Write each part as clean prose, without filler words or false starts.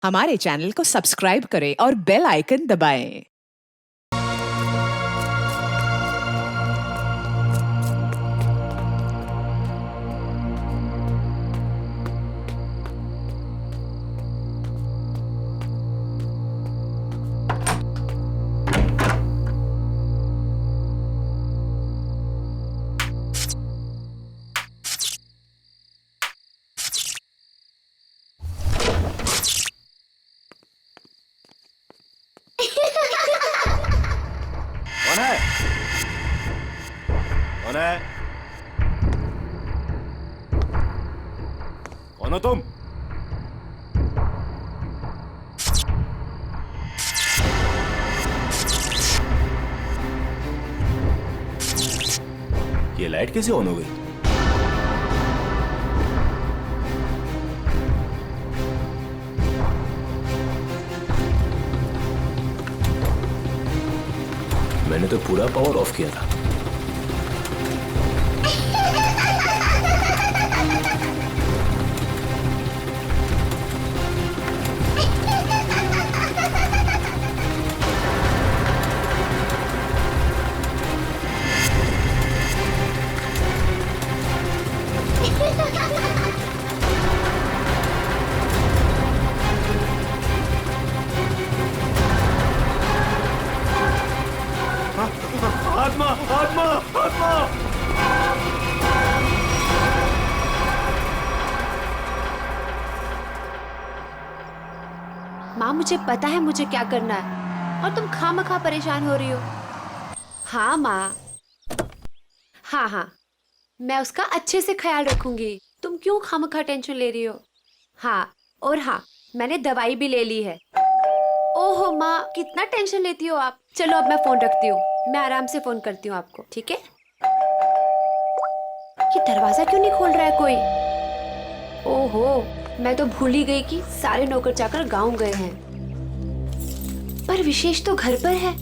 हमारे चैनल को सब्सक्राइब करें और बेल आइकन दबाएं। कौन है? कौन है? कौन हो तुम? ये लाइट कैसे ऑन हो गई? मैंने तो पूरा पावर ऑफ किया था। आत्मा आत्मा आत्मा! माँ, मुझे पता है मुझे क्या करना है और तुम खामखा परेशान हो रही हो। हाँ माँ, हाँ, मैं उसका अच्छे से ख्याल रखूंगी। तुम क्यों खामखा टेंशन ले रही हो? हाँ, और हाँ, मैंने दवाई भी ले ली है। ओहो माँ, कितना टेंशन लेती हो आप। चलो अब मैं फोन रखती हूँ, मैं आराम से फोन करती हूँ आपको, ठीक है? ये दरवाजा क्यों नहीं खोल रहा है कोई? ओहो, मैं तो भूल ही गई कि सारे नौकर चाकर गांव गए हैं। पर विशेष तो घर पर है,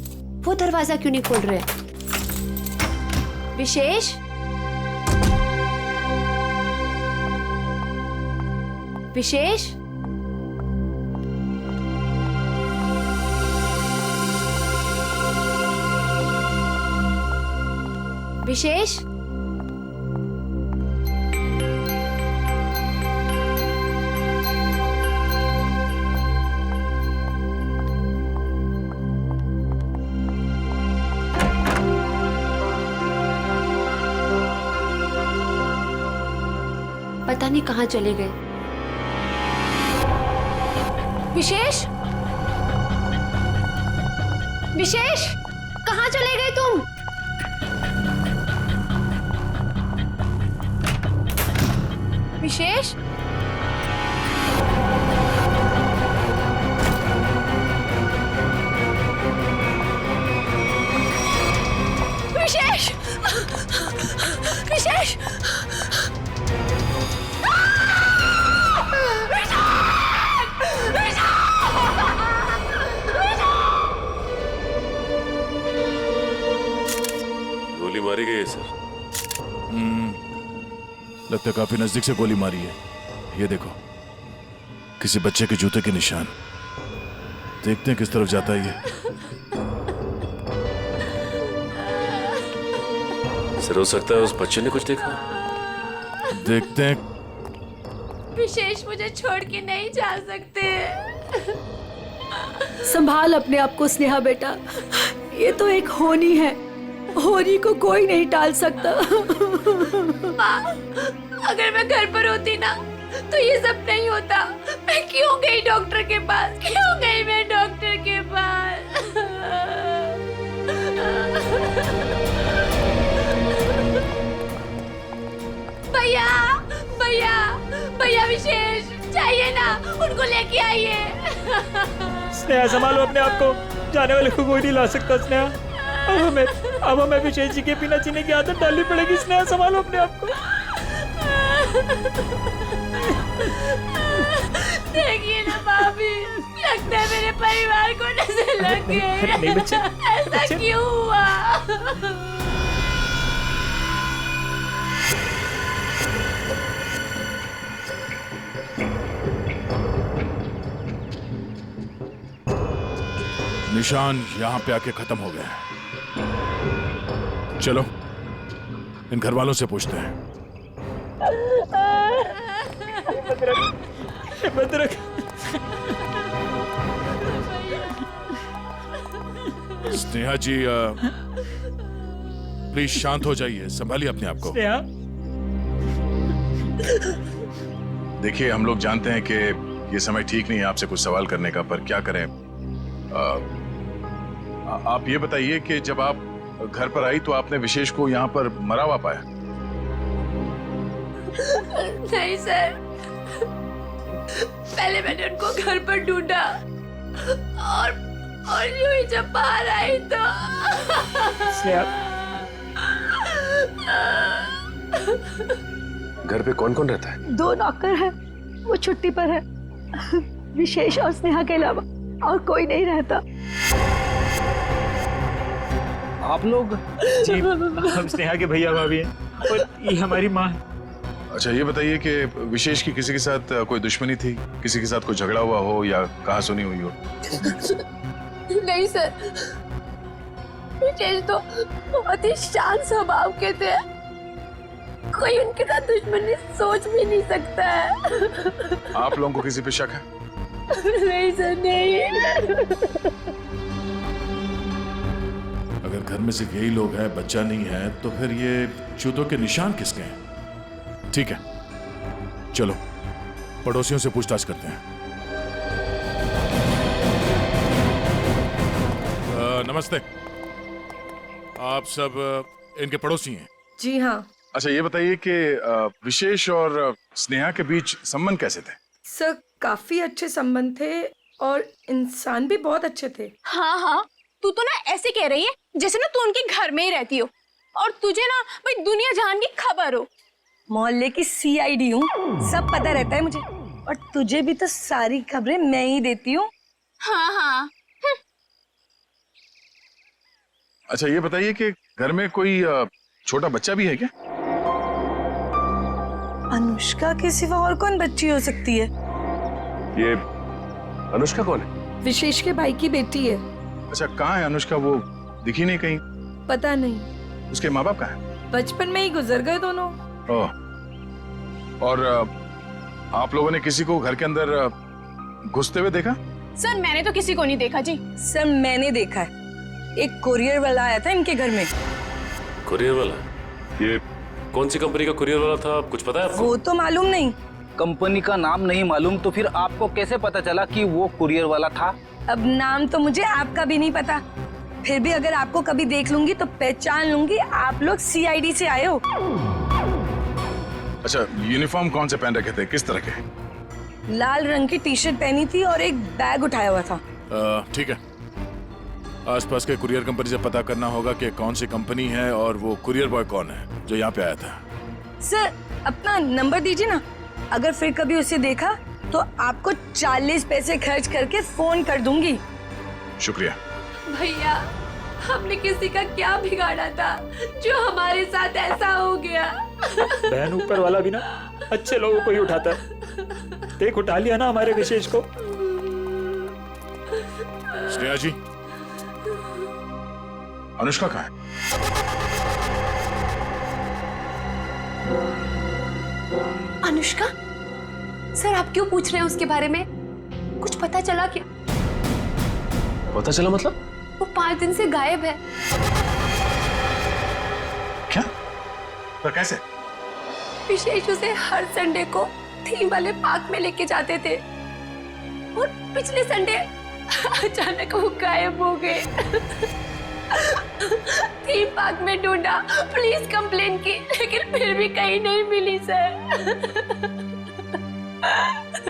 वो दरवाजा क्यों नहीं खोल रहे? विशेष, विशेष, विशेष, पता नहीं कहाँ चले गए। विशेष, विशेष, कहाँ चले गए तुम? विशेष, विशेष, विशेष, गोली मारी गई है सर। लगता है काफी नजदीक से गोली मारी है। ये देखो, किसी बच्चे के जूते के निशान। देखते हैं किस तरफ जाता है ये। सर, हो सकता है उस बच्चे ने कुछ देखा। देखते हैं। विशेष, मुझे छोड़ के नहीं जा सकते। संभाल अपने आप को स्नेहा बेटा, ये तो एक होनी है, होनी को कोई नहीं टाल सकता। माँ, अगर मैं घर पर होती ना तो ये सब नहीं होता। मैं क्यों गई डॉक्टर के पास? क्यों गई मैं डॉक्टर के पास? भैया, भैया, भैया, विशेष चाहिए ना, उनको लेके आइए। स्नेहा, संभालो अपने आप को, जाने वाले को कोई नहीं ला सकता। स्नेहा, अब हमें विशेष जी के बिना जीने की आदत डालनी पड़ेगी। स्नेहा, संभालो अपने आप को। देखिए ना भाभी, लगता है मेरे परिवार को नजर लग गई। नहीं बच्चे, ऐसा क्यों हुआ? निशान यहां पे आके खत्म हो गए हैं। चलो इन घर वालों से पूछते हैं। हिम्मत रख। स्नेहा जी प्लीज शांत हो जाइए, संभालिए अपने आप को। स्नेहा, देखिए हम लोग जानते हैं कि ये समय ठीक नहीं है आपसे कुछ सवाल करने का, पर क्या करें। आप ये बताइए कि जब आप घर पर आई तो आपने विशेष को यहाँ पर मरा हुआ पाया? नहीं सर, पहले मैंने उनको घर पर ढूंढा और यूं ही जब बाहर आई तो स्नेहा, घर पे कौन कौन रहता है? 2 नौकर है, वो छुट्टी पर है। विशेष और स्नेहा के अलावा और कोई नहीं रहता। आप लोग? जी, हम स्नेहा के भैया भाभी हैं और ये हमारी माँ है। अच्छा ये बताइए कि विशेष की किसी के साथ कोई दुश्मनी थी, किसी के साथ कोई झगड़ा हुआ हो या कहा सुनी हुई हो? नहीं सर, विशेष तो बहुत ही शांत स्वभाव के थे, कोई उनके साथ दुश्मनी सोच भी नहीं सकता है। आप लोगों को किसी पे शक है? नहीं सर, नहीं। अगर घर में सिर्फ यही लोग हैं, बच्चा नहीं है, तो फिर ये जूतों के निशान किसके हैं? ठीक है, चलो पड़ोसियों से पूछताछ करते हैं। नमस्ते, आप सब इनके पड़ोसी हैं? जी हाँ अच्छा ये बताइए कि विशेष और स्नेहा के बीच संबंध कैसे थे? सर, काफी अच्छे संबंध थे और इंसान भी बहुत अच्छे थे। हाँ हाँ, तू तो ना ऐसे कह रही है जैसे ना तू उनके घर में ही रहती हो और तुझे ना भाई दुनिया जहान की खबर हो। मोहल्ले की CID हूँ, सब पता रहता है मुझे, और तुझे भी तो सारी खबरें मैं ही देती हूँ। हाँ हाँ। अच्छा ये बताइए कि घर में कोई छोटा बच्चा भी है क्या? अनुष्का के सिवा और कौन बच्ची हो सकती है? ये अनुष्का कौन है? विशेष के भाई की बेटी है। अच्छा कहाँ है अनुष्का? वो दिखी नहीं कहीं। पता नहीं, उसके माँ बाप कहाँ हैं? बचपन में ही गुजर गए दोनों। ओह, और आप लोगों ने किसी को घर के अंदर घुसते हुए देखा? सर मैंने तो किसी को नहीं देखा जी। सर मैंने देखा है, एक कुरियर वाला आया था इनके घर में। कुरियर वाला? ये कौन सी कंपनी का कुरियर वाला था, कुछ पता है आपको? वो तो मालूम नहीं। कंपनी का नाम नहीं मालूम तो फिर आपको कैसे पता चला कि वो कुरियर वाला था? अब नाम तो मुझे आपका भी नहीं पता, फिर भी अगर आपको कभी देख लूंगी तो पहचान लूंगी आप लोग CID से आए हो। अच्छा यूनिफॉर्म कौन से पहन रखे थे, किस तरह के? लाल रंग की टी-शर्ट पहनी थी और एक बैग उठाया हुआ था। ठीक है, आसपास के कुरियर कंपनी से पता करना होगा कि कौन सी कंपनी है और वो कुरियर बॉय कौन है जो यहाँ पे आया था। सर अपना नंबर दीजिए ना, अगर फिर कभी उसे देखा तो आपको 40 पैसे खर्च करके फोन कर दूंगी। शुक्रिया। भैया, हमने किसी का क्या बिगाड़ा था जो हमारे साथ ऐसा हो गया? बहन ऊपर वाला भी ना अच्छे लोगों को ही उठाता है। देख उठा लिया ना हमारे विशेष को। स्नेहा जी, अनुष्का कहाँ है? अनुष्का? सर आप क्यों पूछ रहे हैं उसके बारे में? कुछ पता चला क्या? पता चला मतलब? वो 5 दिन से गायब है। क्या? पर कैसे? विशेष उसे हर संडे को थीम वाले पार्क में लेके जाते थे और पिछले संडे अचानक वो गायब हो गए। थीम पार्क में ढूंढा, पुलिस कंप्लेन की, लेकिन फिर भी कहीं नहीं मिली सर।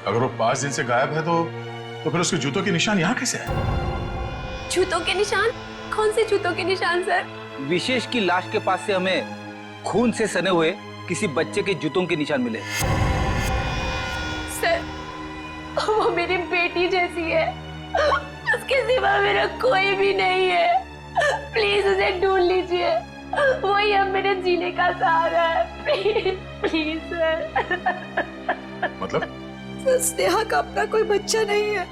अगर वो 5 दिन से गायब है तो फिर उसके जूतों के निशान यहाँ कैसे है? जूतों के निशान? कौन से जूतों के निशान सर? विशेष की लाश के पास से हमें खून से सने हुए किसी बच्चे के जूतों के निशान मिले। सर वो मेरी बेटी जैसी है, उसके सिवा मेरा कोई भी नहीं है। प्लीज उसे ढूंढ लीजिए, वही अब मेरे जीने का सहारा है। Please please sir. मतलब? सर स्नेहा का अपना कोई बच्चा नहीं है,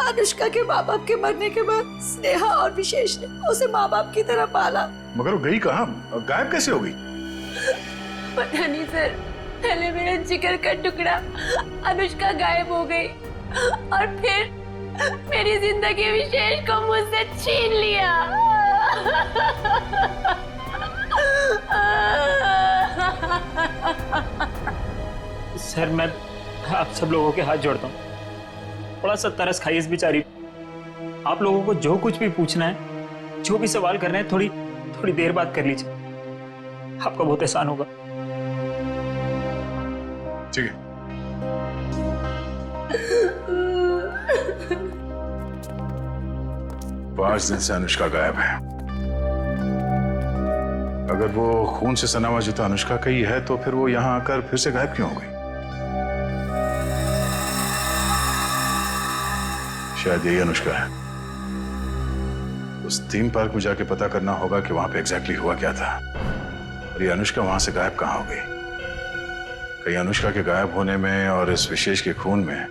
अनुष्का के माँ बाप के मरने के बाद स्नेहा और विशेष ने उसे माँ बाप की तरह पाला। मगर वो गई कहाँ, गायब कैसे हो गई? पता नहीं सर, पहले मेरा जिगर का टुकड़ा अनुष्का गायब हो गई और फिर मेरी जिंदगी विशेष को मुझसे छीन लिया। सर मैं आप सब लोगों के हाथ जोड़ता हूँ, थोड़ा सा तरस खाइए इस बेचारी। आप लोगों को जो कुछ भी पूछना है, जो भी सवाल करना है, थोड़ी देर बाद कर लीजिए, आपका बहुत एहसान होगा। ठीक है। 5 दिन से अनुष्का गायब है। अगर वो खून से सना हुआ जूता अनुष्का का ही है तो फिर वो यहां आकर फिर से गायब क्यों हो गई? शायद यही अनुष्का है। उस थीम पार्क में जाके पता करना होगा कि वहां पे एग्जैक्टली हुआ क्या था और ये अनुष्का वहां से गायब कहां हो गई। कहीं अनुष्का के गायब होने में और इस विशेष के खून में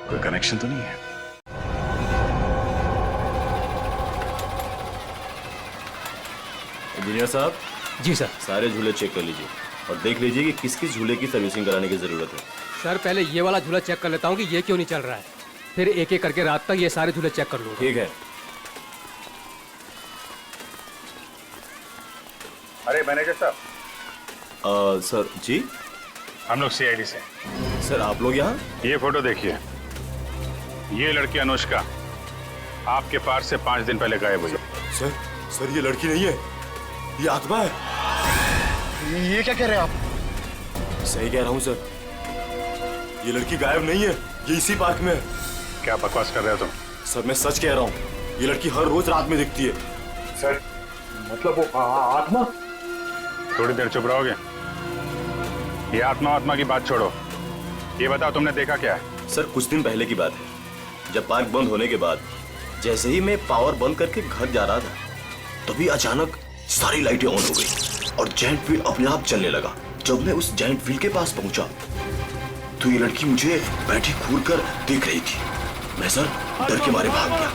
कोई कनेक्शन तो नहीं है? इंजीनियर साहब। जी सर। सारे झूले चेक कर लीजिए और देख लीजिए कि किस किस झूले की सर्विसिंग कराने की जरूरत है। सर पहले ये वाला झूला चेक कर लेता हूँ कि ये क्यों नहीं चल रहा है, फिर एक एक करके रात तक ये सारे झूले चेक कर लूंगा। ठीक है। अरे मैनेजर साहब। सर जी। हम लोग सीआईडी से। सर आप लोग यहाँ? ये फोटो देखिए, ये लड़की अनुष्का आपके पास से 5 दिन पहले गायब हुई। सर ये लड़की नहीं है, ये आत्मा है। ये क्या कह रहे हैं आप? सही कह रहा हूँ सर, ये लड़की गायब नहीं है, ये इसी पार्क में है। क्या बकवास कर रहे हो तुम? सर मैं सच कह रहा हूँ, ये लड़की हर रोज रात में दिखती है। सर मतलब वो आत्मा? थोड़ी देर चुप रहोगे? ये आत्मा की बात छोड़ो, ये बताओ तुमने देखा क्या है? सर कुछ दिन पहले की बात है, जब पार्क बंद होने के बाद जैसे ही मैं पावर बंद करके घर जा रहा था, तभी अचानक सारी लाइटें ऑन हो गई और जायंट व्हील अपने आप चलने लगा। जब मैं उस जायंट व्हील के पास पहुंचा तो ये लड़की मुझे बैठी घूर कर देख रही थी। मैं सर डर के मारे भाग गया।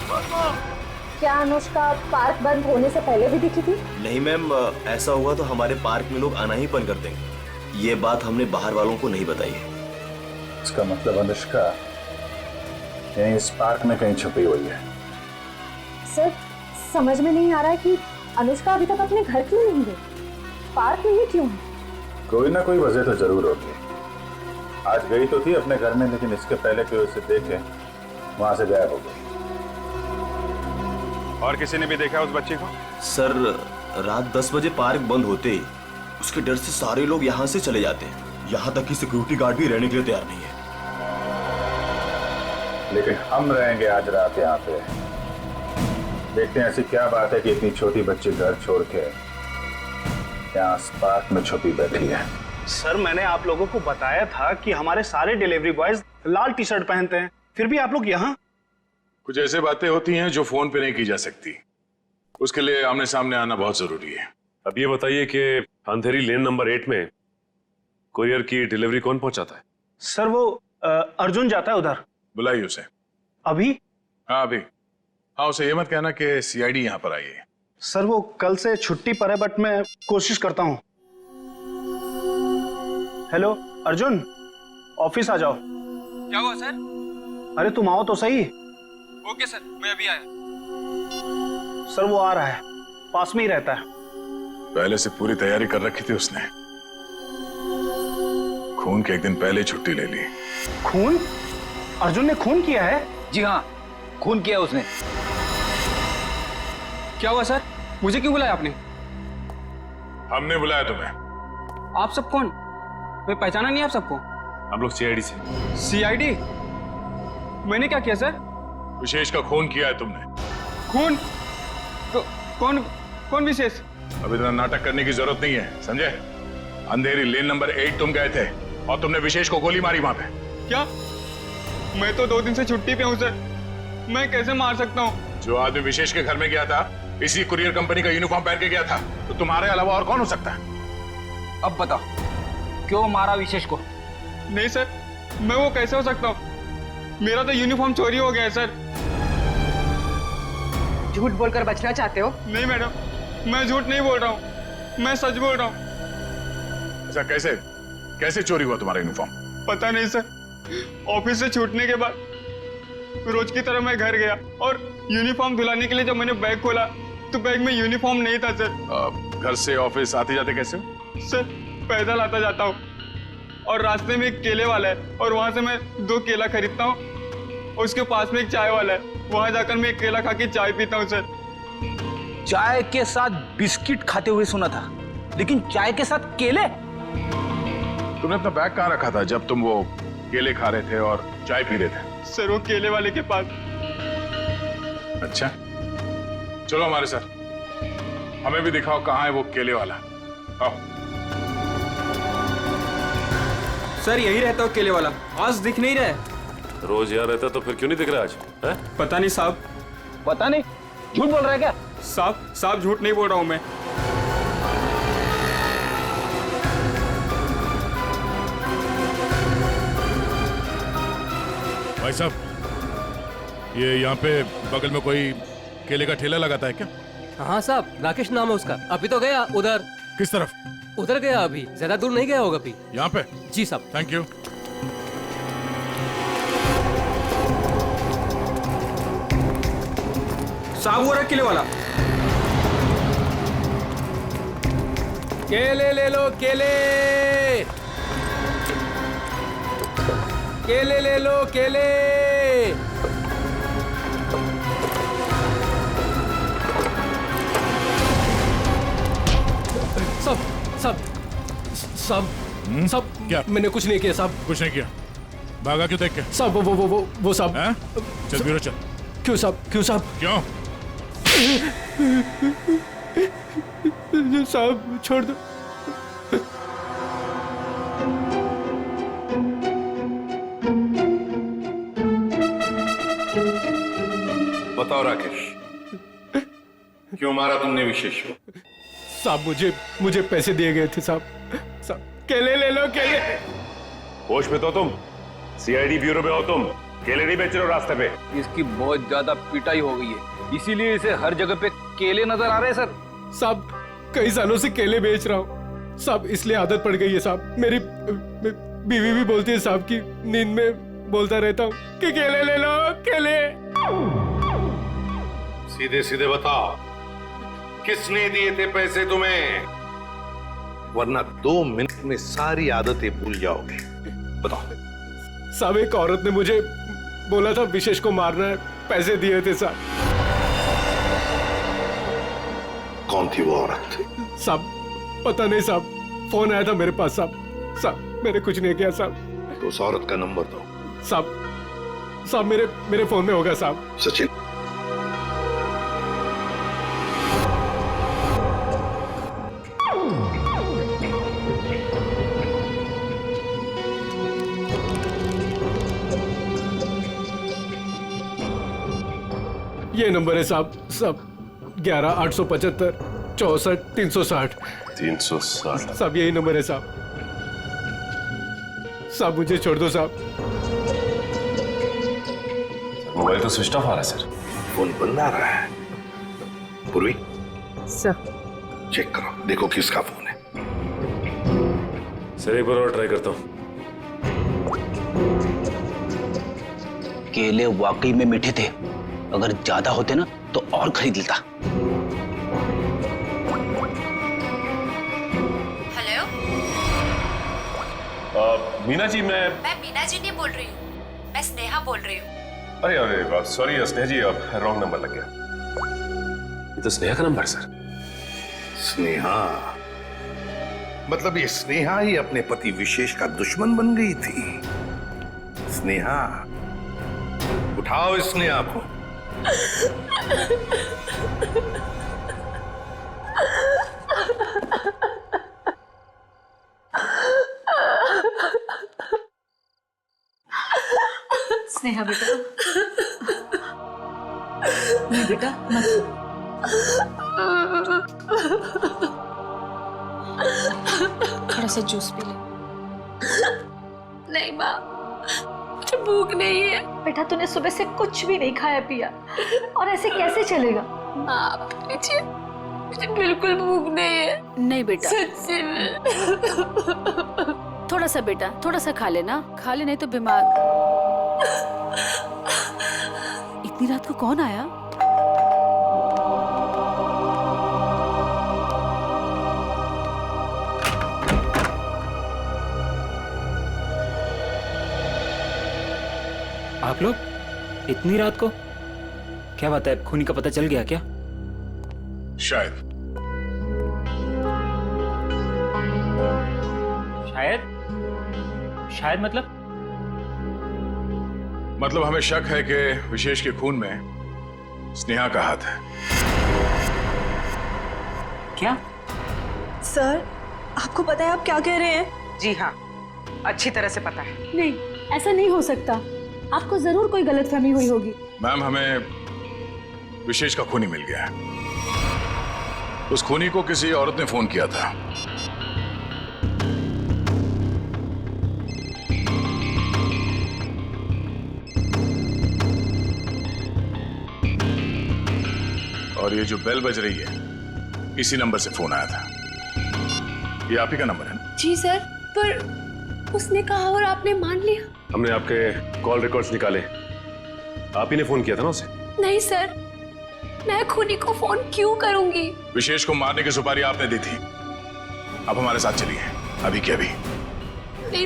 क्या अनुष्का पार्क बंद होने से पहले भी दिखी थी? नहीं मैम, ऐसा हुआ तो हमारे पार्क में लोग आना ही बंद कर देंगे। ये बात हमने बाहर वालों को नहीं बताई है। इसका मतलब अनुष्का यहीं इस पार्क में कहीं छुपी हुई है। सर समझ में नहीं आ रहा है कि अनुष्का अभी तक अपने घर क्यों नहीं गई, पार्क में ही क्यों है? कोई ना कोई वजह तो जरूर होगी। आज गई तो थी अपने घर में, लेकिन इसके पहले कोई उसे देखे वहां से गायब हो गई। और किसी ने भी देखा उस बच्ची को? सर रात 10 बजे पार्क बंद होते ही उसके डर से सारे लोग यहाँ से चले जाते हैं, यहाँ तक कि सिक्योरिटी गार्ड भी रहने के लिए तैयार नहीं है। लेकिन हम रहेंगे आज रात यहाँ पे। देखते हैं ऐसी क्या बात है कि इतनी छोटी बच्ची घर छोड़ के यहाँ पार्क में छुपी बैठी है। सर मैंने आप लोगों को बताया था कि हमारे सारे डिलीवरी बॉयज लाल टी शर्ट पहनते हैं, फिर भी आप लोग यहाँ। कुछ ऐसे बातें होती हैं जो फोन पे नहीं की जा सकती, उसके लिए आमने सामने आना बहुत जरूरी है। अब ये बताइए कि अंधेरी लेन नंबर 8 में कुरियर की डिलीवरी कौन पहुंचाता है? सर वो अर्जुन जाता है उधर। बुलाइए उसे। अभी? हाँ अभी। हाँ उसे ये मत कहना कि सीआईडी यहाँ पर आई है। सर वो कल से छुट्टी पर है, बट मैं कोशिश करता हूँ। हेलो अर्जुन, ऑफिस आ जाओ। क्या हुआ सर? अरे तुम आओ तो सही। ओके सर, मैं अभी आया। सर वो आ रहा है, पास में ही रहता है। पहले से पूरी तैयारी कर रखी थी उसने। खून के एक दिन पहले छुट्टी ले ली। खून? अर्जुन ने खून किया है? जी हाँ, खून किया उसने। क्या हुआ सर? मुझे क्यों बुलाया आपने? हमने बुलाया तुम्हें। आप सब कौन? मैं पहचाना नहीं आप सबको। हम लोग सीआईडी से। सीआईडी? मैंने क्या किया सर? विशेष का खून किया है तुमने। खून? कौन विशेष? अब इतना नाटक करने की जरूरत नहीं है, समझे? अंधेरी लेन नंबर 8 तुम गए थे और तुमने विशेष को गोली मारी वहां पे। क्या? मैं तो 2 दिन से छुट्टी पे हूँ सर, मैं कैसे मार सकता हूँ? जो आदमी विशेष के घर में गया था इसी कुरियर कंपनी का यूनिफॉर्म पहन के गया था, तो तुम्हारे अलावा और कौन हो सकता है? अब बताओ क्यों मारा विशेष को? नहीं सर, मैं वो कैसे हो सकता हूँ? मेरा तो यूनिफॉर्म चोरी हो गया है सर। झूठ बोलकर बचना चाहते हो? नहीं मैडम, मैं झूठ नहीं बोल रहा हूँ, मैं सच बोल रहा हूँ। अच्छा, कैसे कैसे चोरी हुआ तुम्हारा यूनिफॉर्म? पता नहीं सर, ऑफिस से छूटने के बाद रोज की तरह मैं घर गया और यूनिफॉर्म धुलाने के लिए जब मैंने बैग खोला तो बैग में यूनिफॉर्म नहीं था सर। घर से ऑफिस आते जाते कैसे हो? सर पैदल आता जाता हूँ और रास्ते में एक केले वाला है और वहां से मैं 2 केला खरीदता हूँ और उसके पास में एक चाय वाला है, वहां जाकर मैं एक केला खा के चाय पीता हूँ सर। चाय के साथ बिस्किट खाते हुए सुना था, लेकिन चाय के साथ केले? तुमने अपना बैग कहाँ रखा था जब तुम वो केले खा रहे थे और चाय पी रहे थे? सर वो केले वाले के पास। अच्छा, चलो हमारे साथ, हमें भी दिखाओ कहाँ है वो केले वाला। आओ। सर यही रहता हो केले वाला, आज दिख नहीं रहा है। रोज यहाँ रहता तो फिर क्यों नहीं दिख रहा आज? है? पता नहीं साहब। पता नहीं, झूठ बोल रहा है क्या? साहब झूठ नहीं बोल रहा हूँ मैं। भाई साहब, ये यहाँ पे बगल में कोई केले का ठेला लगाता है क्या? हाँ साहब, राकेश नाम है उसका। अभी तो गया उधर। किस तरफ? उधर गया, अभी ज्यादा दूर नहीं गया होगा अभी। यहाँ पे? जी साहब। Thank you. साहब वो रहा केले वाला। केले ले लो, केले केले ले लो, केले। सब क्या? मैंने कुछ नहीं किया साहब। कुछ नहीं किया? भागा क्यों देख के? साहब वो साहब। चल ब्यूरो चल। क्यों साहब? क्यों साहब? क्यों? साहब छोड़ दो। बताओ राकेश, क्यों मारा तुमने विशेष को? साहब मुझे पैसे दिए गए थे साहब। केले ले लो, केले। होश में तो तुम? सीआईडी ब्यूरो में हो तुम? केले नहीं बेच रहे हो रास्ते पे? इसकी बहुत ज्यादा पिटाई हो गई है, इसीलिए इसे हर जगह पे केले नजर आ रहे हैं सर। साहब कई सालों से केले बेच रहा हूँ साहब, इसलिए आदत पड़ गई है साहब। मेरी बीवी भी बोलती है साहब की नींद में बोलता रहता हूँ कि केले ले लो, केले। सीधे सीधे बताओ, किसने दिए थे पैसे तुम्हें? वरना 2 मिनट में सारी आदतें भूल जाओगे। बताओ। साहब एक औरत ने मुझे बोला था विशेष को मारना है, पैसे दिए थे साहब। कौन थी वो औरत? साहब पता नहीं साहब, फोन आया था मेरे पास साहब। मैंने कुछ नहीं किया साहब। तो उस औरत का नंबर दो। साहब मेरे फोन में होगा साहब। सचिन, ये नंबर है साहब 11-875 64 360। 360 साहब यही नंबर है साहब। साहब मुझे छोड़ दो साहब। मोबाइल तो स्विच ऑफ आ रहा है सर। फोन बंद आ रहा है। पूर्वी सर चेक करो, देखो किसका फोन है। सर एक बार और ट्राई करता हूँ। केले वाकई में मीठे थे, अगर ज्यादा होते ना तो और खरीद लेता। हेलो, मीना जी, मैं मीना जी नहीं बोल रही हूँ, मैं स्नेहा बोल रही हूँ। अरे सॉरी स्नेहा जी, रॉन्ग नंबर लग गया। ये तो स्नेहा का नंबर है सर। स्नेहा? मतलब ये स्नेहा ही अपने पति विशेष का दुश्मन बन गई थी। स्नेहा, उठाओ इस स्नेहा को। स्नेहा बेटा, नहीं बेटा मत। थोड़ा सा जूस पी ले। नहीं माँ, मुझे भूख नहीं है। बेटा तूने सुबह से कुछ भी नहीं खाया पिया और ऐसे कैसे चलेगा? आप लीजिए, मुझे बिल्कुल भूख नहीं है। नहीं बेटा, सच्ची में। थोड़ा सा बेटा, थोड़ा सा खा लेना, खा ले नहीं तो बीमार। इतनी रात को कौन आया? आप लोग इतनी रात को? क्या बात है, खूनी का पता चल गया क्या? शायद। शायद मतलब हमें शक है कि विशेष के खून में स्नेहा का हाथ है। क्या? सर, आपको पता है आप क्या कह रहे हैं? जी हाँ, अच्छी तरह से पता है। नहीं, ऐसा नहीं हो सकता। आपको जरूर कोई गलतफहमी हुई होगी। मैम, हमें विशेष का खूनी मिल गया है। उस खूनी को किसी औरत ने फोन किया था। और ये जो बेल बज रही है, इसी नंबर से फोन आया था। ये आप ही का नंबर है ना? जी सर, पर उसने कहा और आपने मान लिया। हमने आपके कॉल रिकॉर्ड्स निकाले, आप ही ने फोन किया था ना उसे? नहीं सर, मैं खूनी को फोन क्यों करूंगी? विशेष को मारने की सुपारी आपने दी थी। अब हमारे साथ चलिए, अभी के अभी। नहीं,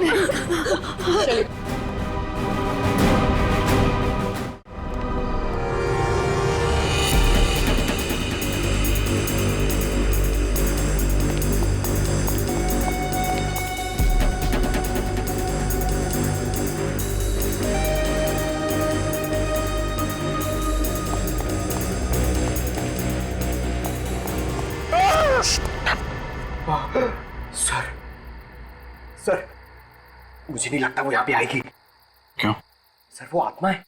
सर, मुझे नहीं लगता वो यहाँ पे आएगी। क्यों? सर, वो आत्मा है,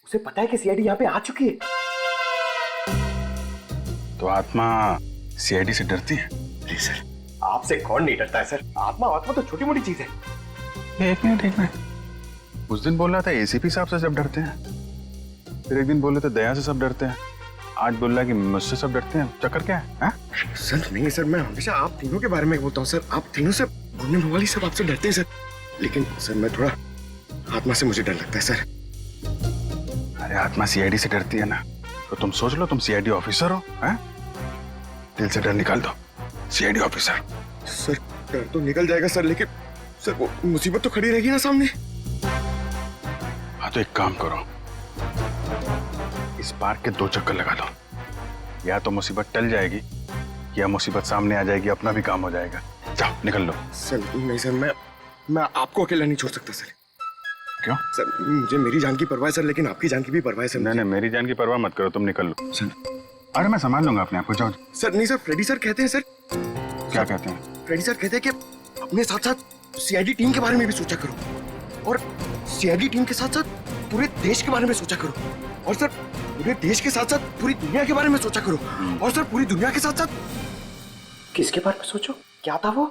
उसे पता है कि सीआईडी यहाँ पे आ चुकी है। तो आत्मा सीआईडी से डरती है? नहीं सर, आपसे कौन नहीं डरता है सर? आत्मा तो छोटी मोटी चीज है। एक मिनट। उस दिन बोल रहा था एसीपी साहब से सब डरते हैं, फिर एक दिन बोल रहे थे दया से सब डरते हैं, आज बोल रहा है कि मुझसे सब डरते हैं। चक्कर क्या है? सर नहीं सर, मैं हमेशा आप तीनों के बारे में बोलता हूँ सर। आप तीनों से घूमने वाली सब आपसे डरते हैं सर, लेकिन सर मैं थोड़ा आत्मा से मुझे डर लगता है सर। अरे आत्मा सीआईडी से डरती है ना, तो तुम सोच लो तुम सीआईडी ऑफिसर हो, हैं? दिल से डर निकाल दो, सीआईडी ऑफिसर। सर डर तो निकल जाएगा सर, लेकिन सर वो मुसीबत तो खड़ी रहेगी ना सामने। हाँ तो एक काम करो, इस पार्क के 2 चक्कर लगा दो, या तो मुसीबत टल जाएगी या मुसीबत सामने आ जाएगी, अपना भी काम हो जाएगा। जाओ निकल लो। सर नहीं सर, मैं आपको अकेला नहीं छोड़ सकता सर। क्यों? सर मुझे मेरी जान की परवाह है सर, लेकिन आपकी जान की भी परवाह है सर। नहीं, मेरी जान की परवाह मत करो, तुम निकल लो। सर अरे मैं संभाल लूंगा अपने आप को, जाओ। सर नहीं सर, फ्रेडी सर कहते हैं सर। क्या कहते हैं? फ्रेडी सर कहते हैं कि अपने साथ साथ सीआईडी टीम के बारे में भी सोचा करो, और सीआईडी टीम के साथ साथ पूरे देश के बारे में सोचा करो, और सर पूरे देश के साथ साथ पूरी दुनिया के बारे में सोचा करो, और सर पूरी दुनिया के साथ साथ किसके बारे में सोचो? क्या था वो?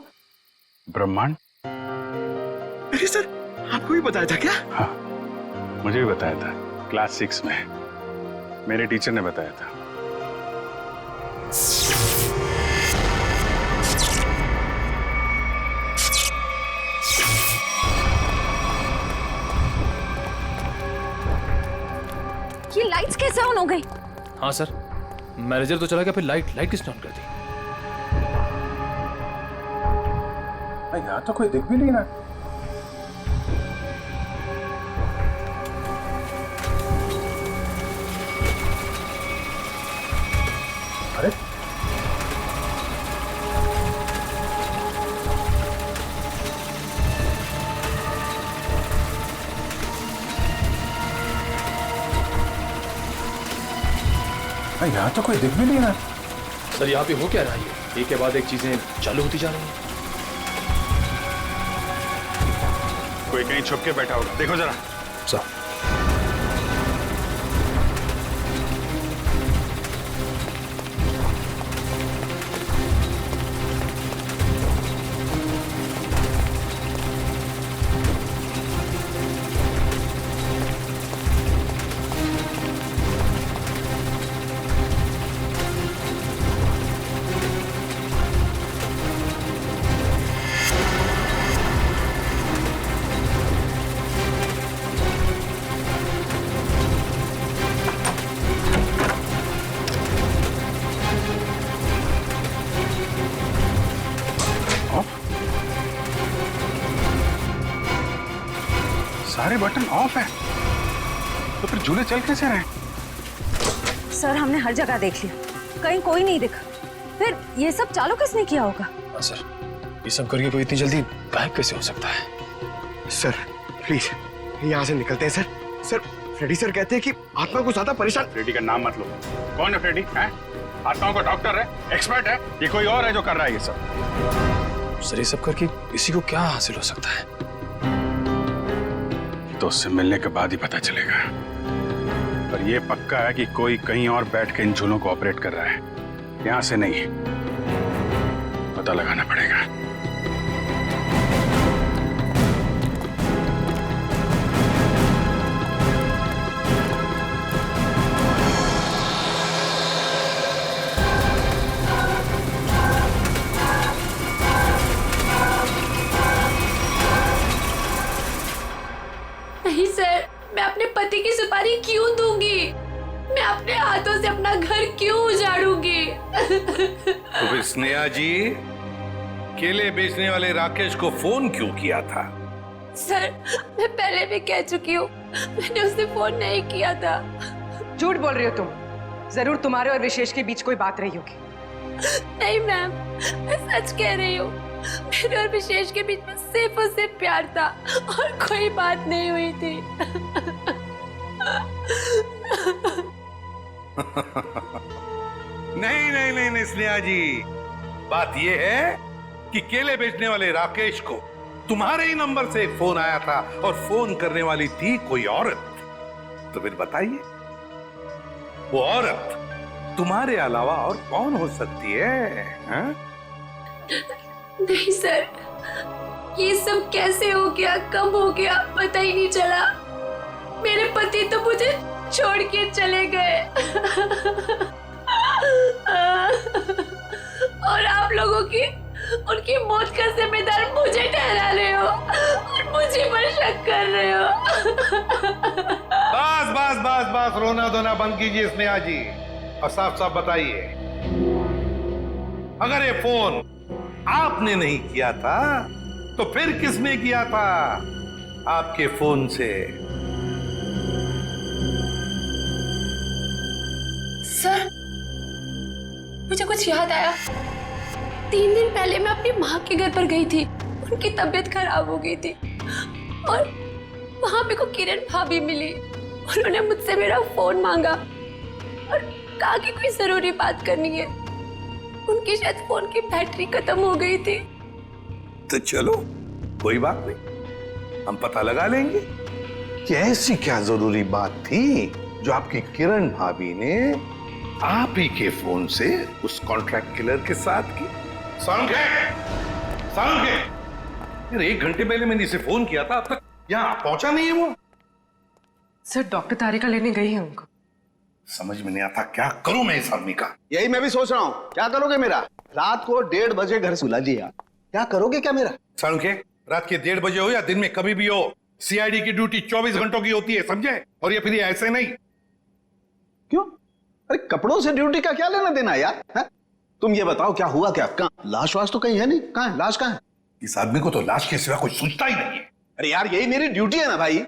ब्रह्मांड। अरे सर, आपको भी बताया था क्या? हाँ, मुझे भी बताया था, क्लास 6 में मेरे टीचर ने बताया था। ये लाइट्स कैसे ऑन हो गई? हाँ सर, मैनेजर तो चला गया, फिर लाइट किसने ऑन कर दी? यहाँ तो कोई दिख भी नहीं रहा। अरे यहाँ तो कोई दिख भी नहीं रहा। सर यहाँ पे हो क्या रहा है? एक के बाद एक चीजें चालू होती जा रही हैं। कोई कहीं छुप के बैठा होगा, देखो जरा। सर सारे बटन ऑफ है, तो फिर झूले चल कैसे रहे? सर हमने हर जगह देख लिया, कहीं कोई नहीं दिखा। फिर ये सब चालू किसने किया होगा? सर ये सब करके कोई इतनी जल्दी गायब कैसे हो सकता है? सर प्लीज यहाँ से निकलते हैं सर। सर फ्रेडी सर कहते हैं कि आत्मा को ज्यादा परेशान। फ्रेडी का नाम मत लो। कौन है फ्रेडी? है आत्माओं का डॉक्टर है, एक्सपर्ट है, ये कोई और है जो कर रहा है ये सब? सर ये सब करके किसी को क्या हासिल हो सकता है? तो उससे मिलने के बाद ही पता चलेगा। पर ये पक्का है कि कोई कहीं और बैठ के इन झूलों को ऑपरेट कर रहा है, यहां से नहीं। पता लगाना पड़ेगा। नहीं सर, मैं अपने पति की सुपारी क्यों दूंगी? मैं अपने हाथों से अपना घर क्यों उजाड़ूंगी? तो फिर स्नेहा जी केले बेचने वाले राकेश को फोन क्यों किया था? सर मैं पहले भी कह चुकी हूँ, मैंने उसे फोन नहीं किया था। झूठ बोल रही हो तुम। जरूर तुम्हारे और विशेष के बीच कोई बात रही होगी। नहीं मैम, मैं सच कह रही हूँ। मेरे और विशेष के बीच में सिर्फ और सिर्फ प्यार था और कोई बात नहीं हुई थी। नहीं नहीं नहीं नहीं स्नेहा जी, बात यह है कि केले बेचने वाले राकेश को तुम्हारे ही नंबर से एक फोन आया था और फोन करने वाली थी कोई औरत। तो फिर बताइए वो औरत तुम्हारे अलावा और कौन हो सकती है? हा? नहीं सर, ये सब कैसे हो गया, कब हो गया, पता ही नहीं चला। मेरे पति तो मुझे छोड़ के चले गए और आप लोगों की उनकी मौत का जिम्मेदार मुझे ठहरा रहे हो और मुझे पर शक कर रहे हो। बस बस बस बस, रोना धोना बंद कीजिए स्नेहा जी और साफ साफ बताइए, अगर ये फोन आपने नहीं किया था तो फिर किसने किया था आपके फोन से? सर मुझे कुछ याद आया। 3 दिन पहले मैं अपनी माँ के घर पर गई थी, उनकी तबीयत खराब हो गई थी और वहां पे को किरण भाभी मिली। उन्होंने मुझसे मेरा फोन मांगा और कहा कि कोई जरूरी बात करनी है। उनकी शायद फोन की बैटरी खत्म हो गई थी। तो चलो कोई बात नहीं, हम पता लगा लेंगे कि ऐसी क्या जरूरी बात थी जो आपकी किरण भाभी ने आप ही के फोन से उस कॉन्ट्रैक्ट किलर के साथ की। साउंड है? यार 1 घंटे पहले मैंने इसे फोन किया था, अब तक यहाँ पहुंचा नहीं है वो। सर डॉक्टर तारिका लेने गई है उनको। समझ में नहीं आता क्या करूं मैं इस आदमी का। यही मैं भी सोच रहा हूँ, क्या करोगे मेरा? रात को 1:30 बजे घर सुला दिया, क्या करोगे क्या मेरा? साउंड के रात के 1:30 बजे हो या दिन में कभी भी हो, सीआईडी की ड्यूटी 24 घंटों की होती है, समझे? और ये फिर ऐसे नहीं। क्यों? अरे कपड़ों से ड्यूटी का क्या लेना देना यार? है? तुम ये बताओ क्या हुआ क्या? कहाँ लाश वाश तो कहीं है नहीं, कहाँ है लाश? कहाँ है? इस आदमी को तो लाश के सिवा कुछ सूझता ही नहीं है। अरे यार यही मेरी ड्यूटी है ना भाई।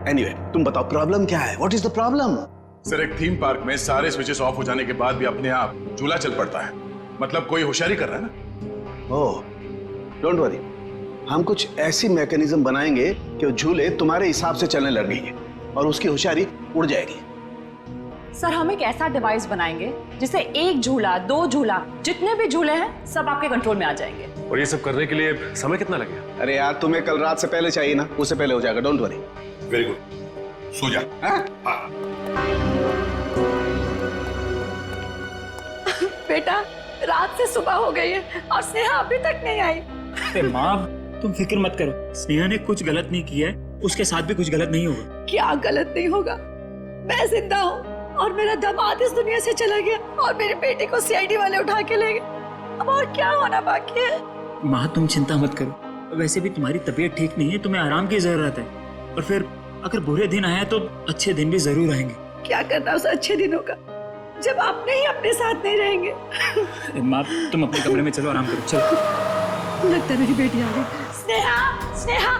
एनीवे, तुम बताओ प्रॉब्लम क्या है? What is the problem? Sir एक थीम पार्क में सारे स्विचेस ऑफ हो जाने के बाद भी अपने आप झूला चल पड़ता है, मतलब कोई होशियारी कर रहा है ना। ओह डोंट वरी, हम कुछ ऐसी मैकेनिज्म बनाएंगे कि वो झूले तुम्हारे हिसाब से चलने लगेंगे और उसकी होशियारी उड़ जाएगी। सर हम एक ऐसा डिवाइस बनाएंगे जिससे 1 झूला 2 झूला जितने भी झूले हैं सब आपके कंट्रोल में आ जाएंगे। और ये सब करने के लिए समय कितना लगेगा? अरे यार तुम्हें कल रात से पहले चाहिए ना, उससे पहले हो जाएगा, डोंट वरी। वेरी गुड, सो जा। बेटा रात से सुबह हो गई है और स्नेहा अभी तक नहीं आई। अरे माँ तुम फिक्र मत करो, स्नेहा ने कुछ गलत नहीं किया है, उसके साथ भी कुछ गलत नहीं होगा। क्या गलत नहीं होगा? मैं जिंदा हूँ और मेरा दामाद इस दुनिया से चला गया और मेरे बेटे को सीआईडी वाले उठा के ले गए। अब और क्या होना बाकी है? माँ तुम चिंता मत करो, वैसे भी तुम्हारी तबीयत ठीक नहीं है, तुम्हें आराम की जरूरत है। और फिर अगर बुरे दिन आए तो अच्छे दिन भी जरूर आएंगे। क्या करना उस अच्छे दिनों का जब आपने ही अपने साथ नहीं रहेंगे? माँ तुम अपने कमरे में चलो, आराम करो, चलो। लगता है मेरी बेटी आ गई। स्नेहा, स्नेहा,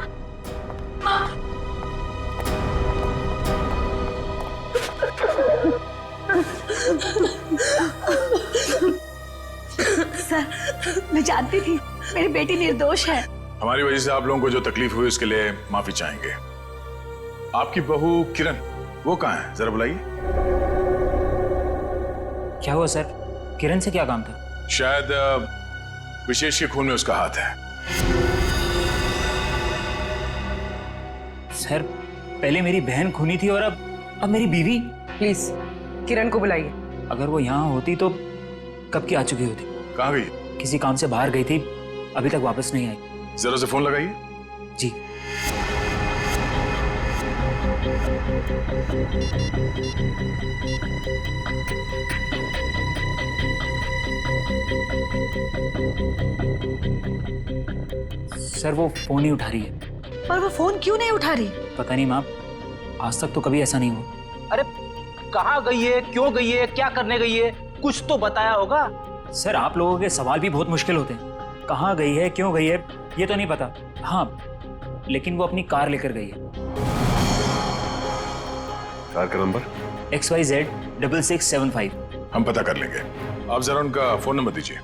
माँ। सर, मैं जानती थी मेरी बेटी निर्दोष है। हमारी वजह से आप लोगों को जो तकलीफ हुई उसके लिए माफी चाहेंगे। आपकी बहू किरण, वो कहाँ है? जरा बुलाइए। क्या हुआ सर? किरण से क्या काम था? शायद विशेष के खून में उसका हाथ है। सर, पहले मेरी बहन खूनी थी और अब मेरी बीवी। प्लीज किरण को बुलाइए। अगर वो यहाँ होती तो कब की आ चुकी होती। कहाँ गई? किसी काम से बाहर गई थी, अभी तक वापस नहीं आई। जरा से फोन लगाइए। जी। सर, वो फोन नहीं उठा रही है। पर वो फोन क्यों नहीं उठा रही? पता नहीं माँ, आज तक तो कभी ऐसा नहीं हुआ। अरे कहाँ गई है, क्यों गई है, क्या करने गई है, कुछ तो बताया होगा। सर, आप लोगों के सवाल भी बहुत मुश्किल होते हैं। कहाँ गई है, क्यों गई है, ये तो नहीं पता। हाँ, लेकिन वो अपनी कार लेकर गई है। कार का नंबर? XYZ 6675। हम पता कर लेंगे। आप जरा उनका फोन नंबर दीजिए।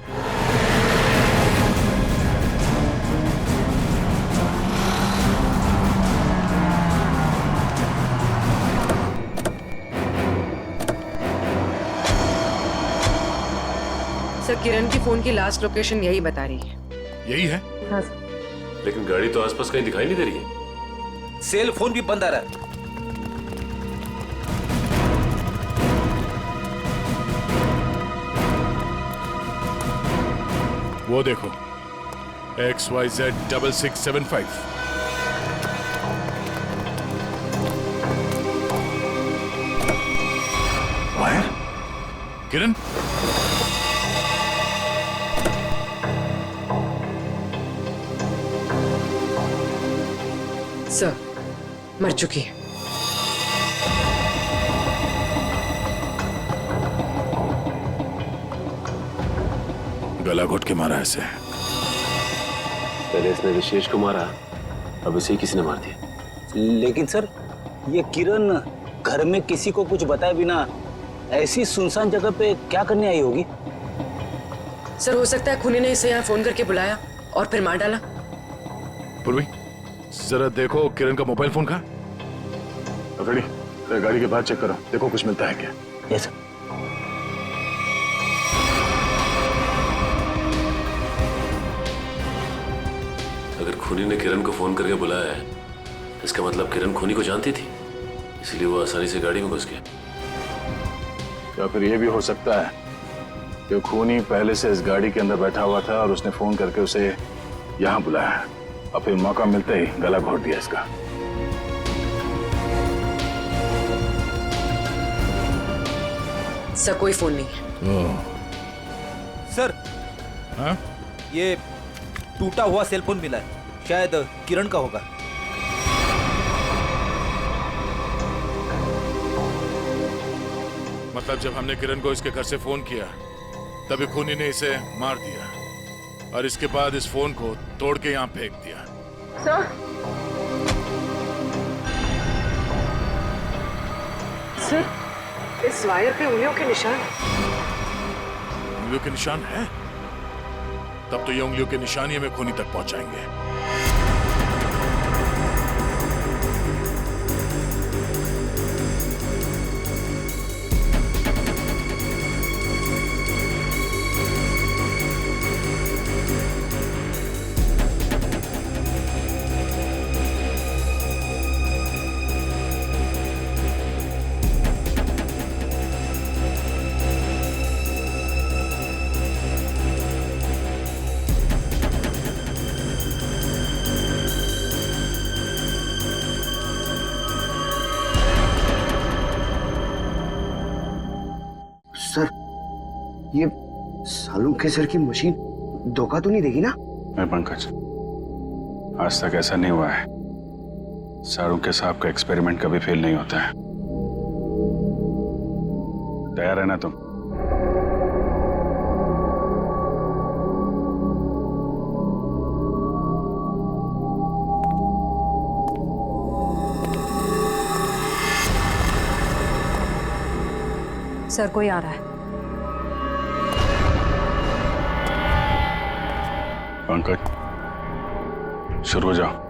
सर, किरण की फोन की लास्ट लोकेशन यही बता रही है। यही है? हाँ। लेकिन गाड़ी तो आसपास कहीं दिखाई नहीं दे रही है। सेल फोन भी बंद आ रहा है। वो देखो, XYZ 6675। वायर? किरण? सर, मर चुकी है। गला घोट के मारा ऐसे। पहले इसने विशेष को मारा, अब इसे किसी ने मार दिया। लेकिन सर, ये किरण घर में किसी को कुछ बताए बिना ऐसी सुनसान जगह पे क्या करने आई होगी? सर, हो सकता है खूनी ने इसे यहाँ फोन करके बुलाया और फिर मार डाला। पूर्वी, जरा देखो किरण का मोबाइल फोन कहाँ? रेडी, गाड़ी के बाद चेक करो, देखो कुछ मिलता है क्या। Yes sir. अगर खूनी ने किरण को फोन करके बुलाया है, इसका मतलब किरण खूनी को जानती थी, इसलिए वो आसानी से गाड़ी में घुस गया। या फिर ये भी हो सकता है कि खूनी पहले से इस गाड़ी के अंदर बैठा हुआ था और उसने फोन करके उसे यहाँ बुलाया और फिर मौका मिलते ही गला घोट दिया इसका। सर, कोई फोन नहीं है। सर, हाँ? ये टूटा हुआ सेल फोन मिला है, शायद किरण का होगा। मतलब जब हमने किरण को इसके घर से फोन किया, तभी खूनी ने इसे मार दिया और इसके बाद इस फोन को तोड़ के यहाँ फेंक दिया। सर, सर, इस वायर पे उंगलियों के निशान। उंगलियों के निशान है? तब तो ये उंगलियों के निशान ही हमें खूनी तक पहुंचाएंगे। सर, ये सालू के सर की मशीन धोखा तो नहीं देगी ना? मैं पंकज, आज तक ऐसा नहीं हुआ है। शाहरुख के साहब का एक्सपेरिमेंट कभी फेल नहीं होता है। तैयार है ना तुम? सर, कोई आ रहा है। पंकज, शुरू हो जाओ।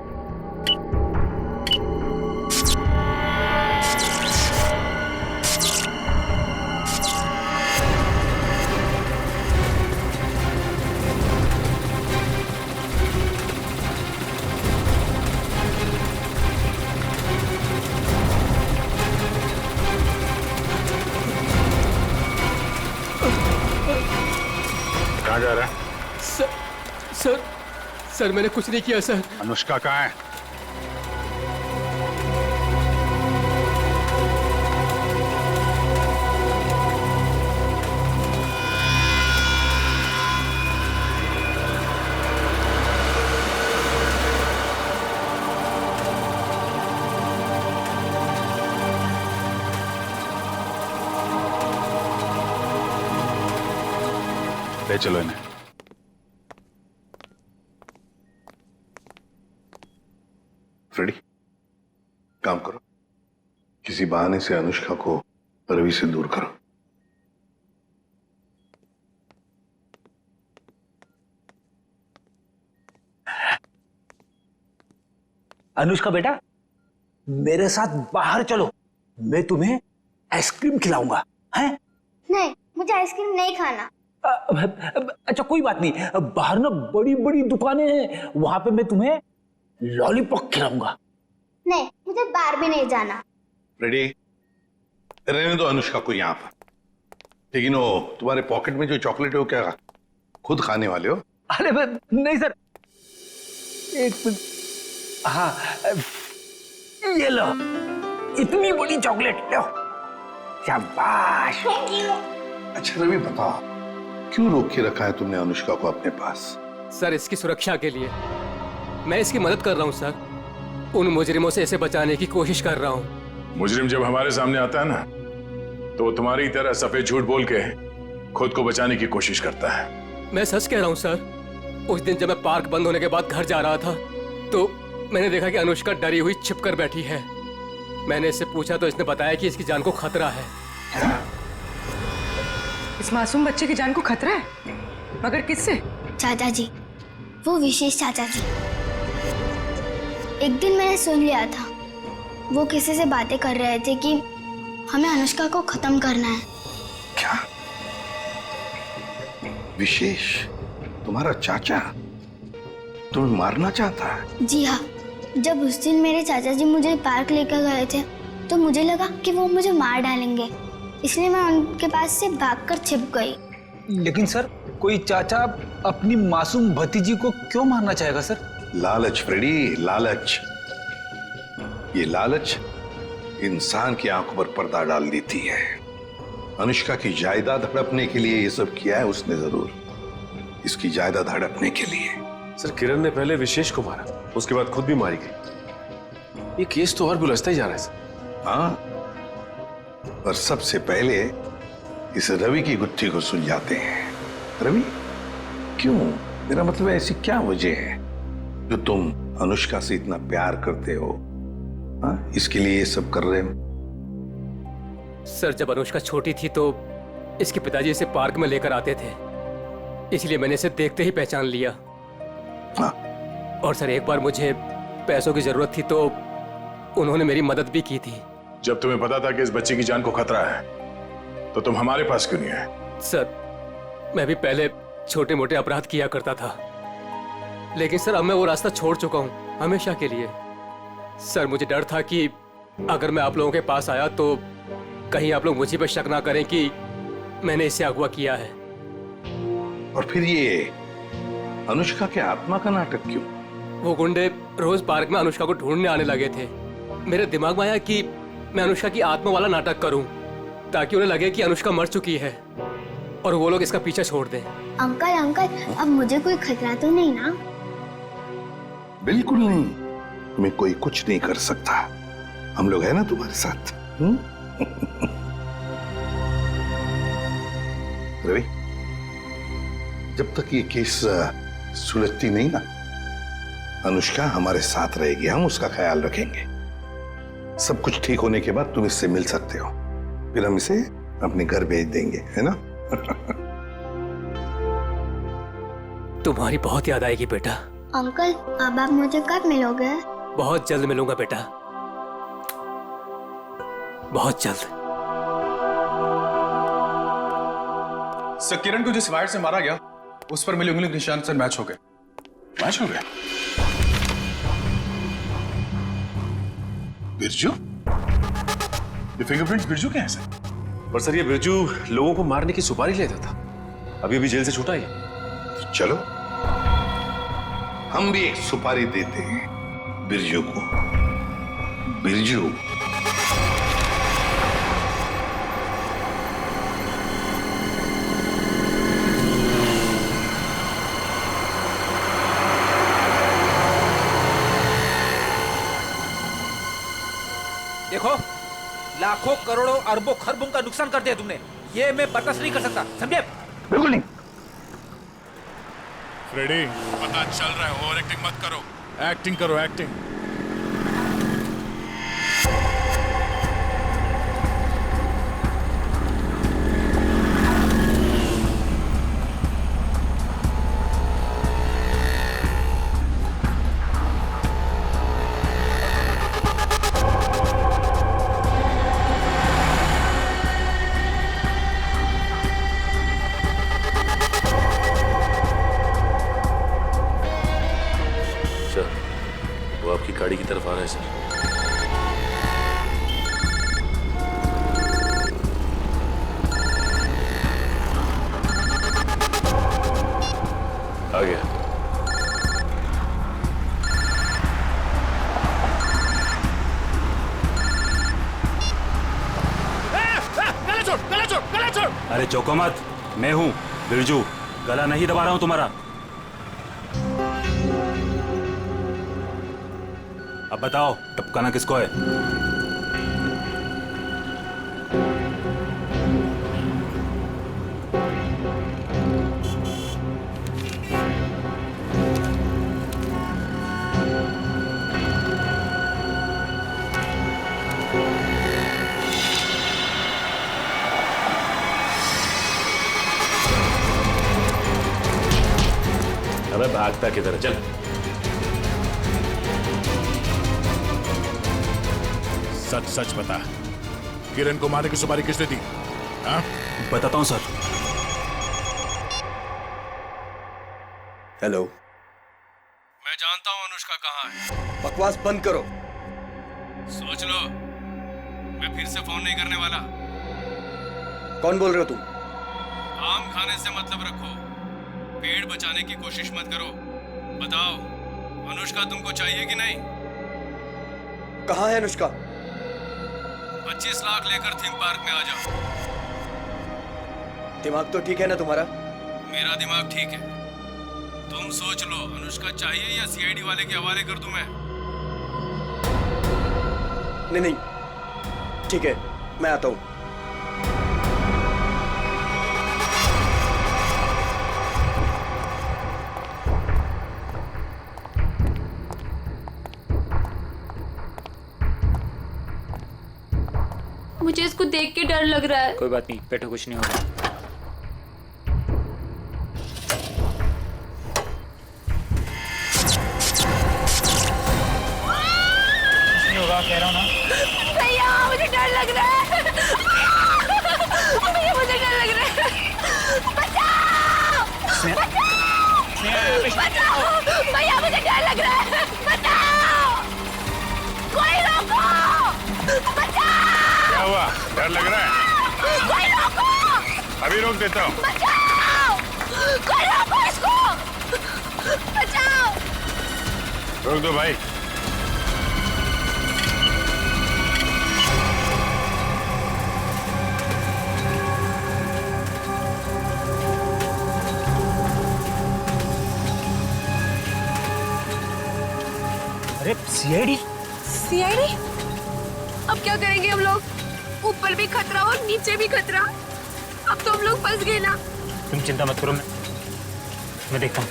कहाँ जा रहा है? सर मैंने कुछ नहीं किया सर। अनुष्का कहाँ है? ले चलो इन्हें। फ्रेडी, काम करो, किसी बहाने से अनुष्का को रवि से दूर करो। अनुष्का बेटा, मेरे साथ बाहर चलो, मैं तुम्हें आइसक्रीम खिलाऊंगा। हैं? नहीं, मुझे आइसक्रीम नहीं खाना। अच्छा कोई बात नहीं, बाहर ना बड़ी बड़ी दुकानें हैं, वहां पे मैं तुम्हें लॉलीपॉप खिलाऊंगा। नहीं, मुझे बाहर भी नहीं जाना। रेडी, रहने दो अनुष्का को यहाँ पर। लेकिन वो तुम्हारे पॉकेट में जो चॉकलेट है वो क्या खुद खाने वाले हो? अरे नहीं सर, एक हाँ, ये लो, इतनी बड़ी चॉकलेट लो, शाबाश। अच्छा रवि बताओ, क्यों रोक के रखा है तुमने अनुष्का को अपने पास? सर इसकी सुरक्षा के लिए। मैं इसकी मदद कर रहा हूँ सर, उन मुजरिमों से इसे बचाने की कोशिश कर रहा हूँ। मुजरिम जब हमारे सामने आता है ना, तो वो तुम्हारी तरह सफेद झूठ बोल के खुद को बचाने की कोशिश करता है। मैं सच कह रहा हूँ सर। उस दिन जब मैं पार्क बंद होने के बाद घर जा रहा था, तो मैंने देखा कि अनुष्का डरी हुई छिपकर बैठी है। मैंने इससे पूछा तो इसने बताया कि इसकी जान को खतरा है। इस मासूम बच्चे की जान को खतरा है? मगर किससे? चाचा जी, वो विशेष चाचा जी। एक दिन मैंने सुन लिया था, वो किसी से बातें कर रहे थे कि हमें अनुष्का को खत्म करना है। क्या? विशेष तुम्हारा चाचा तुम्हें मारना चाहता है? जी हाँ, जब उस दिन मेरे चाचा जी मुझे पार्क लेकर गए थे, तो मुझे लगा कि वो मुझे मार डालेंगे, इसलिए मैं उनके पास से भागकर छिप गई। लेकिन सर, कोई चाचा अपनी मासूम भतीजी को क्यों मारना चाहेगा सर? लालच फ्रेडी, लालच। ये लालच इंसान की आंखों पर पर्दा डाल देती है। अनुष्का की जायदाद हड़पने के लिए ये सब किया है उसने जरूर, इसकी जायदाद हड़पने के लिए। सर किरण ने पहले विशेष को मारा, उसके बाद खुद भी मारी गई। ये केस तो और भी उलझता ही जा रहा है सर। हाँ, और सबसे पहले इस रवि की गुत्थी को सुलझाते हैं। रवि, क्यों? मेरा मतलब है, ऐसी क्या वजह है जो तुम अनुष्का से इतना प्यार करते हो? हाँ, इसके लिए ये सब कर रहे हो? सर जब अनुष्का छोटी थी तो इसके पिताजी इसे पार्क में लेकर आते थे, इसलिए मैंने इसे देखते ही पहचान लिया। हाँ। और सर एक बार मुझे पैसों की जरूरत थी तो उन्होंने मेरी मदद भी की थी। जब तुम्हें पता था कि इस बच्चे की जान को खतरा है, तो तुम हमारे पास क्यों नहीं आए? सर मैं भी पहले छोटे मोटे अपराध किया करता था, लेकिन सर अब मैं वो रास्ता छोड़ चुका हूँ हमेशा के लिए। सर मुझे डर था कि अगर मैं आप लोगों के पास आया तो कहीं आप लोग मुझे पर शक ना करें कि मैंने इसे अगवा किया है। और फिर ये अनुष्का के आत्मा का नाटक क्यों? वो गुंडे रोज पार्क में अनुष्का को ढूंढने आने लगे थे। मेरे दिमाग में आया कि मैं अनुष्का की आत्मा वाला नाटक करूं, ताकि उन्हें लगे कि अनुष्का मर चुकी है और वो लोग इसका पीछा छोड़ दें। अंकल अंकल, अब मुझे कोई खतरा तो नहीं ना? बिल्कुल नहीं, तुम्हें कोई कुछ नहीं कर सकता। हम लोग हैं ना तुम्हारे साथ। रवि, जब तक ये केस सुलझती नहीं ना, अनुष्का हमारे साथ रहेगी, हम उसका ख्याल रखेंगे। सब कुछ ठीक होने के बाद तुम इससे मिल सकते हो, फिर हम इसे अपने घर भेज देंगे, है ना? तुम्हारी बहुत याद आएगी बेटा। अंकल, अब आप मुझे कब मिलोगे? बहुत जल्द मिलूंगा बेटा, बहुत जल्द। सर, किरण को जिस वायर से मारा गया उस पर मिले उंगली के निशान सर मैच हो गए। मैच हो गए? बिरजू? ये फिंगरप्रिंट्स बिरजू के हैं सर? पर सर ये बिरजू लोगों को मारने की सुपारी लेता था, अभी अभी जेल से छूटा ही। तो चलो हम भी एक सुपारी देते हैं बिरजू को। बिरजू, देखो, लाखों करोड़ों अरबों खरबों का नुकसान कर दिया तुमने, ये मैं बर्दाश्त नहीं कर सकता, समझे? बिल्कुल नहीं। फ्रेडी, पता चल रहा है, ओवर एक्टिंग मत करो, एक्टिंग करो, एक्टिंग। वो आपकी गाड़ी की तरफ आ रहा है सर। आ गया। गला छोड़, गला छोड़, गला छोड़। अरे चौको मत, मैं हूं बिरजू, गला नहीं दबा रहा हूं तुम्हारा। अब बताओ टपकाना किसको है? अबे भागता किधर, चल। सच सच बता, किरण को मारने की सुपारी किसने दी? हाँ? बताता हूं सर। हेलो। मैं जानता हूं अनुष्का कहाँ है। बकवास बंद करो। सोच लो, मैं फिर से फोन नहीं करने वाला। कौन बोल रहे हो तुम? आम खाने से मतलब रखो, पेड़ बचाने की कोशिश मत करो। बताओ, अनुष्का तुमको चाहिए कि नहीं? कहाँ है अनुष्का? 25 लाख लेकर थीम पार्क में आ जाओ। दिमाग तो ठीक है ना तुम्हारा? मेरा दिमाग ठीक है। तुम सोच लो, अनुष्का चाहिए या सीआईडी वाले के हवाले कर दूं मैं? नहीं नहीं, ठीक है, मैं आता हूँ। मुझे इसको देख के डर लग रहा है। कोई बात नहीं, बैठो, कुछ नहीं होगा। कह रहा हूँ ना भैया, मुझे डर लग रहा है। भैया, मुझे डर लग रहा है। बचाओ! बचाओ! भैया, मुझे डर लग रहा है। बचाओ! कोई रोको! बचाओ! क्या हुआ? डर लग रहा है? कोई रोको! अभी रोक देता हूँ। बचाओ! कोई रोको इसको! बचाओ! रोक दो भाई। अरे सीआईडी? सीआईडी? अब क्या करेंगे हम लोग? ऊपर भी खतरा और नीचे भी खतरा। अब तो हम लोग फंस गए ना। तुम चिंता मत करो, मैं देखता हूँ।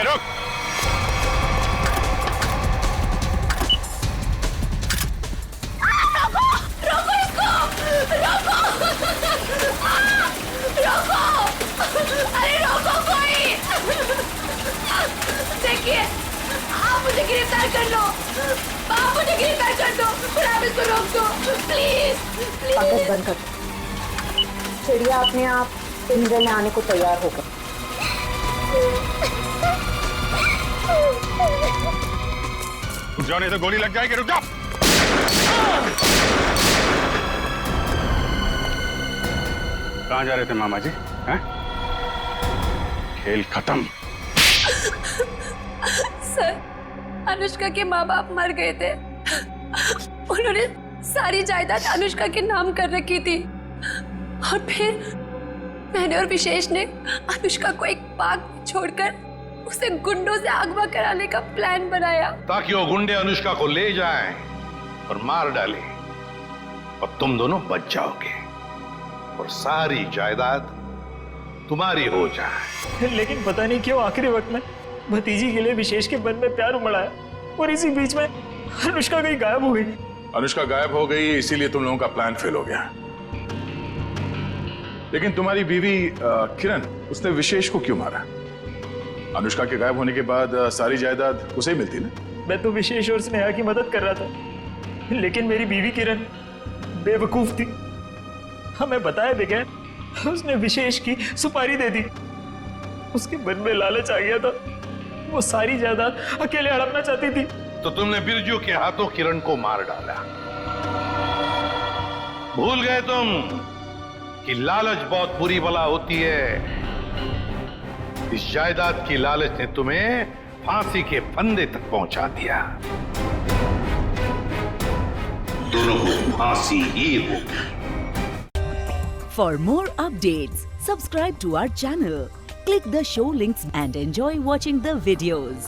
रुक। कर लो। आप मुझे गिरफ्तार कर दो और आप इसको रोक दो प्लीज प्लीज। बाकस बंद कर। चिड़िया अपने आप पिंजरे में आने को तैयार हो गई। रुक जाओ नहीं तो गोली लग जाएगी। रुक जाओ। कहाँ जा रहे थे मामा जी? हैं? खेल खत्म। सर, अनुष्का के माँ बाप मर गए थे। उन्होंने सारी जायदाद अनुष्का के नाम कर रखी थी और फिर मैंने और विशेष ने अनुष्का को एक पार्क में छोड़कर उसे गुंडों से अगवा कराने का प्लान बनाया ताकि वो गुंडे अनुष्का को ले जाएं और मार डालें और तुम दोनों बच जाओगे और सारी जायदाद तुम्हारी हो जाए। लेकिन पता नहीं क्यों आखिरी वक्त में भतीजी के लिए विशेष के मन में प्यार उमड़ा है और इसी बीच में अनुष्का कहीं गायब हो गई। अनुष्का गायब हो गई इसीलिए तुम लोगों का प्लान फेल हो गया। लेकिन तुम्हारी बीवी किरण, उसने विशेष को क्यों मारा? अनुष्का के गायब होने के बाद सारी जायदाद उसे ही मिलती ना। मैं तो विशेष और स्नेहा की मदद कर रहा था, लेकिन मेरी बीवी किरण बेवकूफ थी। हमें बताए बगैर उसने विशेष की सुपारी दे दी। उसके मन में लालच आ गया था, वो सारी जायदाद अकेले हड़पना चाहती थी। तो तुमने बिरजू के हाथों किरण को मार डाला। भूल गए तुम कि लालच बहुत बुरी बला होती है। इस जायदाद की लालच ने तुम्हें फांसी के फंदे तक पहुंचा दिया। दोनों को फांसी ही होगी। For more updates, subscribe to our channel, click the show links and enjoy watching the videos.